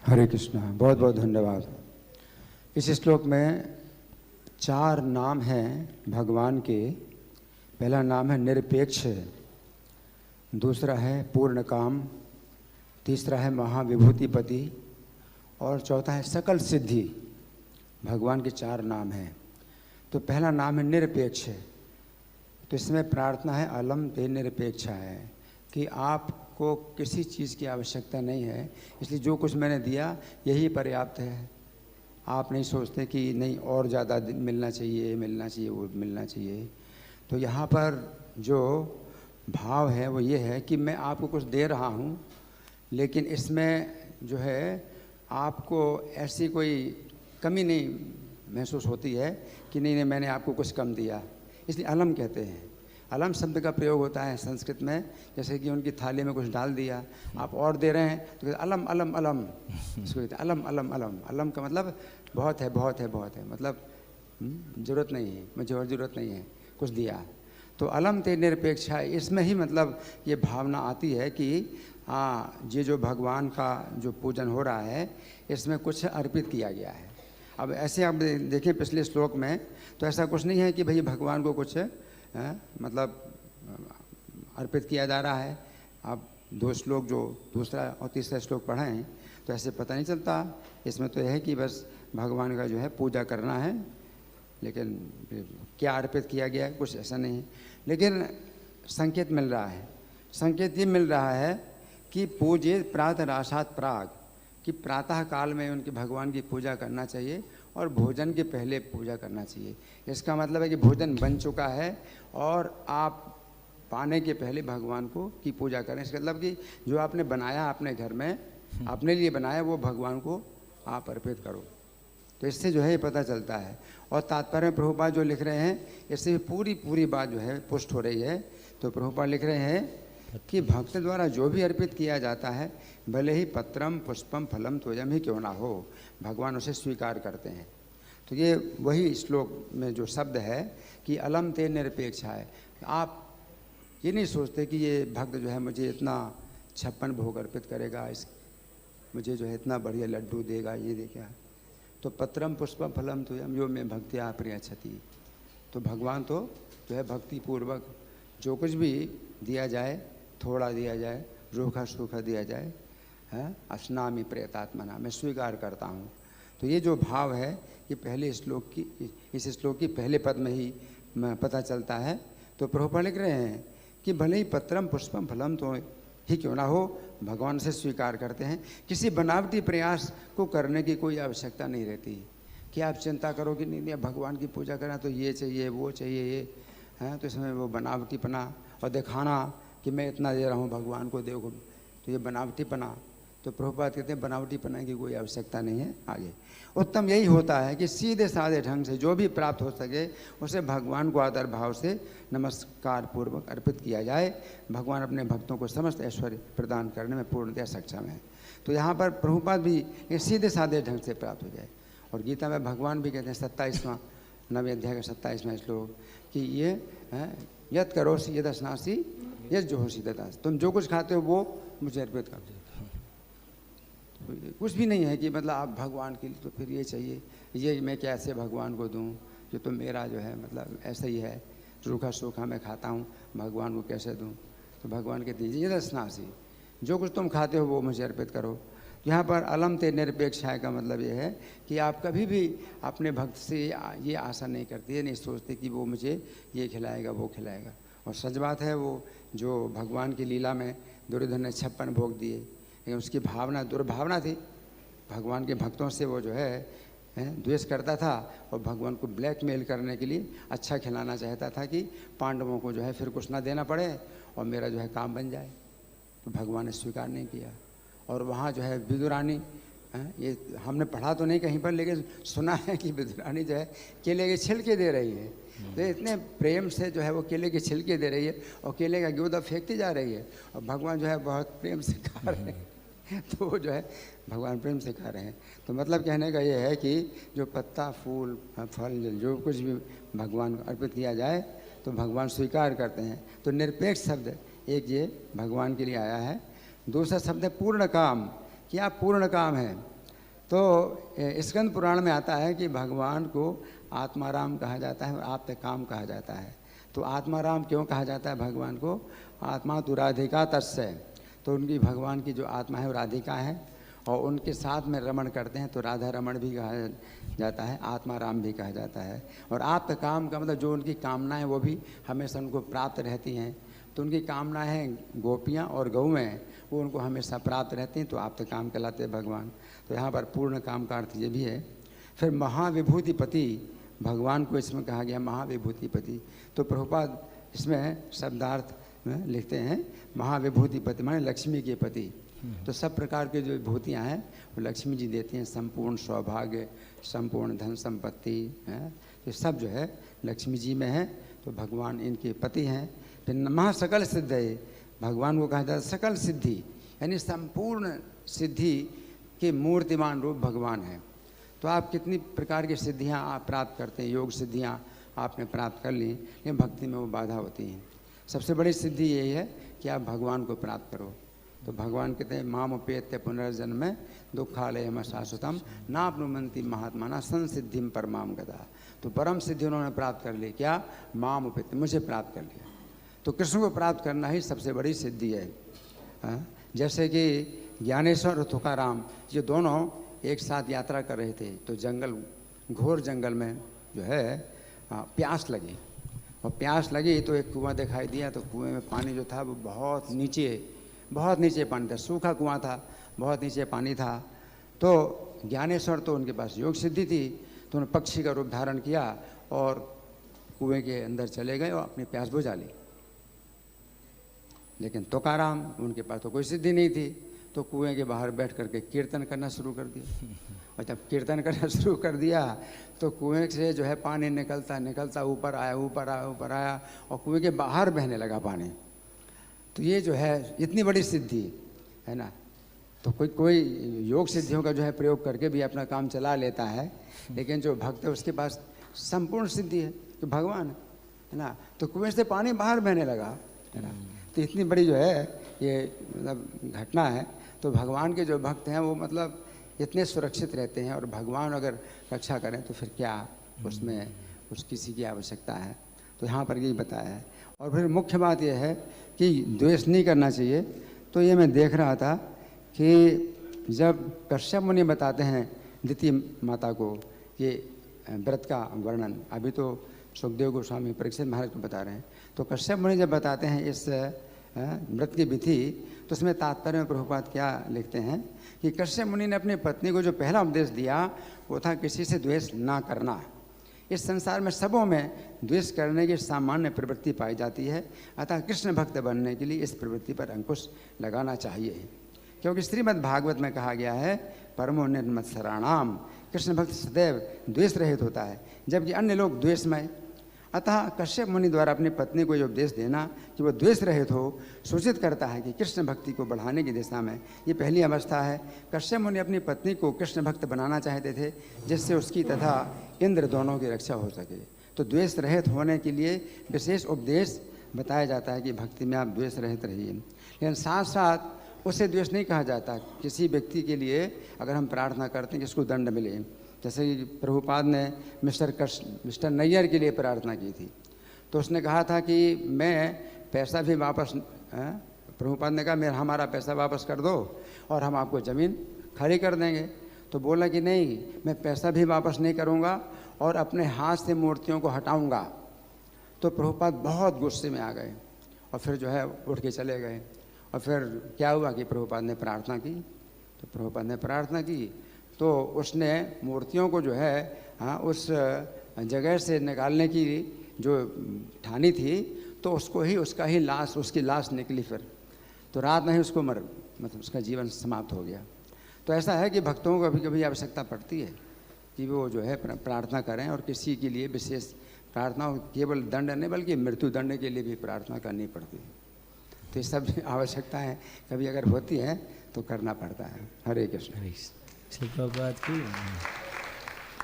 हरे कृष्णा। बहुत बहुत धन्यवाद। इस श्लोक में 4 नाम हैं भगवान के। पहला नाम है निरपेक्ष, दूसरा है पूर्ण काम, तीसरा है महाविभूतिपति और चौथा है सकल सिद्धि। भगवान के 4 नाम हैं। तो पहला नाम है निरपेक्ष। तो इसमें प्रार्थना है अलम ते निरपेक्षा है कि आपको किसी चीज़ की आवश्यकता नहीं है, इसलिए जो कुछ मैंने दिया यही पर्याप्त है। आप नहीं सोचते कि नहीं और ज़्यादा मिलना चाहिए, वो मिलना चाहिए। तो यहाँ पर जो भाव है वो ये है कि मैं आपको कुछ दे रहा हूँ, लेकिन इसमें जो है आपको ऐसी कोई कमी नहीं महसूस होती है कि नहीं मैंने आपको कुछ कम दिया, इसलिए अलम कहते हैं। अलम शब्द का प्रयोग होता है संस्कृत में, जैसे कि उनकी थाली में कुछ डाल दिया, आप और दे रहे हैं तो कहते अलम अलम अलम, इसको कहते अलम अलम अलम। अलम का मतलब बहुत है, बहुत है, बहुत है, मतलब ज़रूरत नहीं है, मुझे और ज़रूरत नहीं है, कुछ दिया। तो अलम ते निरपेक्षा, इसमें ही मतलब ये भावना आती है कि हाँ, ये जो भगवान का जो पूजन हो रहा है इसमें कुछ अर्पित किया गया है। अब ऐसे आप देखें पिछले श्लोक में तो ऐसा कुछ नहीं है कि भाई भगवान को कुछ मतलब अर्पित किया जा रहा है। आप 2 श्लोक जो दूसरा और तीसरा श्लोक पढ़ें तो ऐसे पता नहीं चलता। इसमें तो यह है कि बस भगवान का जो है पूजा करना है, लेकिन क्या अर्पित किया गया है कुछ ऐसा नहीं है। लेकिन संकेत मिल रहा है, संकेत ये मिल रहा है कि पूजे प्रातः राशात प्राग, कि प्रातः काल में उनके भगवान की पूजा करना चाहिए और भोजन के पहले पूजा करना चाहिए। इसका मतलब है कि भोजन बन चुका है और आप पाने के पहले भगवान को की पूजा करें। इसका मतलब कि जो आपने बनाया अपने घर में, अपने लिए बनाया, वो भगवान को आप अर्पित करो। तो इससे जो है ये पता चलता है। और तात्पर्य में प्रभुपाद जो लिख रहे हैं इससे पूरी बात जो है पुष्ट हो रही है। तो प्रभुपाद लिख रहे हैं कि भक्त द्वारा जो भी अर्पित किया जाता है, भले ही पत्रम पुष्पम फलम त्वजम ही क्यों ना हो, भगवान उसे स्वीकार करते हैं। तो ये वही श्लोक में जो शब्द है कि अलम ते निरपेक्षा है। आप ये नहीं सोचते कि ये भक्त जो है मुझे इतना 56 भोग अर्पित करेगा, मुझे जो है इतना बढ़िया लड्डू देगा, ये देगा। तो पत्रम पुष्पम फलम त्वजम यो में भक्तिया प्रियच्छति। तो भगवान तो जो है भक्ति पूर्वक जो कुछ भी दिया जाए, थोड़ा दिया जाए, रूखा सूखा दिया जाए, है अश्नामि प्रयतात्मना, मैं स्वीकार करता हूँ। तो ये जो भाव है ये पहले श्लोक की, इस श्लोक की पहले पद में ही पता चलता है। तो प्रभुपाद लिख रहे हैं कि भले ही पत्रम पुष्पम फलम तो ही क्यों ना हो, भगवान से स्वीकार करते हैं। किसी बनावटी प्रयास को करने की कोई आवश्यकता नहीं रहती कि आप चिंता करो कि नहीं भगवान की पूजा करना तो ये चाहिए, वो चाहिए, ये है। तो इसमें वो बनावटीपना और दिखाना कि मैं इतना दे रहा हूँ भगवान को, देखो, तो ये बनावटीपना। तो प्रभुपाद कहते हैं बनावटीपना की कोई आवश्यकता नहीं है। आगे उत्तम यही होता है कि सीधे साधे ढंग से जो भी प्राप्त हो सके उसे भगवान को आदर भाव से नमस्कार पूर्वक अर्पित किया जाए। भगवान अपने भक्तों को समस्त ऐश्वर्य प्रदान करने में पूर्णतया सक्षम है। तो यहाँ पर प्रभुपाद भी ये सीधे साधे ढंग से प्राप्त हो जाए। और गीता में भगवान भी कहते हैं 27वां 9वें अध्याय का 27वां श्लोक कि ये यत करोसि यदश्नासि यस जोहोसि ददासि, तुम जो कुछ खाते हो वो मुझे अर्पित कर दो। कुछ भी नहीं है कि मतलब आप भगवान के लिए तो फिर ये चाहिए, ये मैं कैसे भगवान को दूं, जो तो मेरा जो है मतलब ऐसा ही है, रूखा सूखा मैं खाता हूँ, भगवान को कैसे दूं। तो भगवान के दीजिए यदश्नासि, जो कुछ तुम खाते हो वो मुझे अर्पित करो। यहाँ पर अलम ते निरपेक्षा का मतलब ये है कि आप कभी भी अपने भक्त से ये आशा नहीं करते, नहीं सोचते कि वो मुझे ये खिलाएगा, वो खिलाएगा। और सच बात है, वो जो भगवान की लीला में दुर्योधन ने 56 भोग दिए, लेकिन उसकी भावना दुर्भावना थी। भगवान के भक्तों से वो जो है द्वेष करता था और भगवान को ब्लैकमेल करने के लिए अच्छा खिलाना चाहता था कि पांडवों को जो है फिर कुछ ना देना पड़े और मेरा जो है काम बन जाए। तो भगवान ने स्वीकार नहीं किया। और वहाँ जो है विदुरानी, ये हमने पढ़ा तो नहीं कहीं पर, लेकिन सुना है कि विदुरानी जो है केले के छिलके दे रही है। तो इतने प्रेम से जो है वो केले के छिलके दे रही है और केले का ग्योदा फेंकती जा रही है और भगवान जो है बहुत प्रेम से खा रहे हैं। तो वो जो है भगवान प्रेम से खा रहे हैं। तो मतलब कहने का ये है कि जो पत्ता, फूल, फल, जो कुछ भी भगवान को अर्पित किया जाए तो भगवान स्वीकार करते हैं। तो निरपेक्ष शब्द एक ये भगवान के लिए आया है। दूसरा शब्द है पूर्ण काम, कि आप पूर्ण काम है, तो स्कंद पुराण में आता है कि भगवान को आत्माराम कहा जाता है और आप पे काम कहा जाता है। तो आत्माराम क्यों कहा जाता है भगवान को? आत्मा तो राधिका तस्य, तो उनकी भगवान की जो आत्मा है वो राधिका है और उनके साथ में रमण करते हैं तो राधा रमण भी कहा जाता है, आत्माराम भी कहा जाता है। और आप पे काम का मतलब जो उनकी कामनाएं वो भी हमेशा उनको प्राप्त रहती हैं। तो उनकी कामनाएं हैं गोपियाँ और गौएँ, वो उनको हमेशा प्राप्त रहती हैं, तो आप पे काम कहलाते हैं भगवान। तो यहाँ पर पूर्ण काम का अर्थ ये भी है। फिर महाविभूतिपति भगवान को इसमें कहा गया महाविभूतिपति। तो प्रभुपाद इसमें शब्दार्थ में लिखते हैं महाविभूतिपति माने लक्ष्मी के पति। तो सब प्रकार के जो विभूतियाँ हैं वो लक्ष्मी जी देती हैं, संपूर्ण सौभाग्य, संपूर्ण धन संपत्ति है, ये सब जो है लक्ष्मी जी में है। तो भगवान इनके पति हैं। फिर महासकल सिद्ध है, भगवान को कहा जाता है सकल सिद्धि, यानी संपूर्ण सिद्धि के मूर्तिमान रूप भगवान है। तो आप कितनी प्रकार की सिद्धियां आप प्राप्त करते हैं, योग सिद्धियां आपने प्राप्त कर ली, लेकिन भक्ति में वो बाधा होती हैं। सबसे बड़ी सिद्धि यही है कि आप भगवान को प्राप्त करो। तो भगवान कहते हैं मामुपेत्य पुनर्जन्म दुखालयम शाश्वतम नाप्नुवन्ति महात्माना संसिद्धिम परमाम गदा। तो परम सिद्धि उन्होंने प्राप्त कर ली। क्या? मामुपेत्य, मुझे प्राप्त कर लिया। तो कृष्ण को प्राप्त करना ही सबसे बड़ी सिद्धि है। जैसे कि ज्ञानेश्वर और तुकाराम ये दोनों एक साथ यात्रा कर रहे थे, तो जंगल, घोर जंगल में जो है प्यास लगी, और प्यास लगी तो एक कुआं दिखाई दिया। तो कुएं में पानी जो था वो बहुत नीचे पानी था, सूखा कुआं था, बहुत नीचे पानी था। तो ज्ञानेश्वर तो उनके पास योग सिद्धि थी, तो उन्होंने पक्षी का रूप धारण किया और कुएं के अंदर चले गए और अपनी प्यास बुझा ली। लेकिन तुकाराम, उनके पास तो कोई सिद्धि नहीं थी, तो कुएं के बाहर बैठ करके कीर्तन करना शुरू कर दिया। और जब कीर्तन करना शुरू कर दिया तो कुएं से जो है पानी निकलता ऊपर आया और कुएं के बाहर बहने लगा पानी। तो ये जो है इतनी बड़ी सिद्धि है ना। तो कोई योग सिद्धियों का जो है प्रयोग करके भी अपना काम चला लेता है, लेकिन जो भक्त है उसके पास संपूर्ण सिद्धि है तो भगवान है ना। तो कुएं से पानी बाहर बहने लगा है ना। तो इतनी बड़ी जो है ये मतलब घटना है। तो भगवान के जो भक्त हैं वो मतलब इतने सुरक्षित रहते हैं, और भगवान अगर रक्षा करें तो फिर क्या उसमें किसी की आवश्यकता है। तो यहाँ पर यही बताया है। और फिर मुख्य बात यह है कि द्वेष नहीं करना चाहिए। तो ये मैं देख रहा था कि जब कश्यप मुनि बताते हैं दिति माता को ये व्रत का वर्णन, अभी तो सुखदेव गोस्वामी परीक्षित महाराज को बता रहे हैं, तो कश्यप मुनि जब बताते हैं इस व्रत की विधि, तो उसमें तात्पर्य में प्रभुपाद क्या लिखते हैं कि कश्यप मुनि ने अपनी पत्नी को जो पहला उपदेश दिया वो था किसी से द्वेष ना करना। इस संसार में सबों में द्वेष करने की सामान्य प्रवृत्ति पाई जाती है, अतः कृष्ण भक्त बनने के लिए इस प्रवृत्ति पर अंकुश लगाना चाहिए। क्योंकि श्रीमद् भागवत में कहा गया है परमो निर्मत्सराणाम, कृष्ण भक्त सदैव द्वेष रहित होता है, जबकि अन्य लोग द्वेषमय। अतः कश्यप मुनि द्वारा अपनी पत्नी को ये उपदेश देना कि वो द्वेष रहित हो सूचित करता है कि कृष्ण भक्ति को बढ़ाने की दिशा में ये पहली अवस्था है। कश्यप मुनि अपनी पत्नी को कृष्ण भक्त बनाना चाहते थे, जिससे उसकी तथा इंद्र दोनों की रक्षा हो सके। तो द्वेष रहित होने के लिए विशेष उपदेश बताया जाता है कि भक्ति में आप द्वेष रहित रहिए। लेकिन साथ साथ उससे द्वेष नहीं कहा जाता। किसी व्यक्ति के लिए अगर हम प्रार्थना करते हैं कि उसको दंड मिले, जैसे कि प्रभुपाद ने मिस्टर नैयर के लिए प्रार्थना की थी, तो उसने कहा था कि मैं पैसा भी वापस, प्रभुपाद ने कहा मेरा हमारा पैसा वापस कर दो और हम आपको ज़मीन खाली कर देंगे। तो बोला कि नहीं, मैं पैसा भी वापस नहीं करूँगा और अपने हाथ से मूर्तियों को हटाऊँगा। तो प्रभुपाद बहुत गुस्से में आ गए और फिर जो है उठ के चले गए। और फिर क्या हुआ कि प्रभुपाद ने प्रार्थना की, तो प्रभुपाद ने प्रार्थना की तो उसने मूर्तियों को जो है उस जगह से निकालने की जो ठानी थी, तो उसकी लाश निकली। फिर तो रात में ही उसको मतलब उसका जीवन समाप्त हो गया। तो ऐसा है कि भक्तों को कभी कभी आवश्यकता पड़ती है कि वो जो है प्रार्थना करें, और किसी के लिए विशेष प्रार्थना केवल दंड नहीं बल्कि मृत्यु दंड के लिए भी प्रार्थना करनी पड़ती है। तो ये सब आवश्यकताएं कभी अगर होती हैं तो करना पड़ता है। हरे कृष्ण। प्रभुपाद की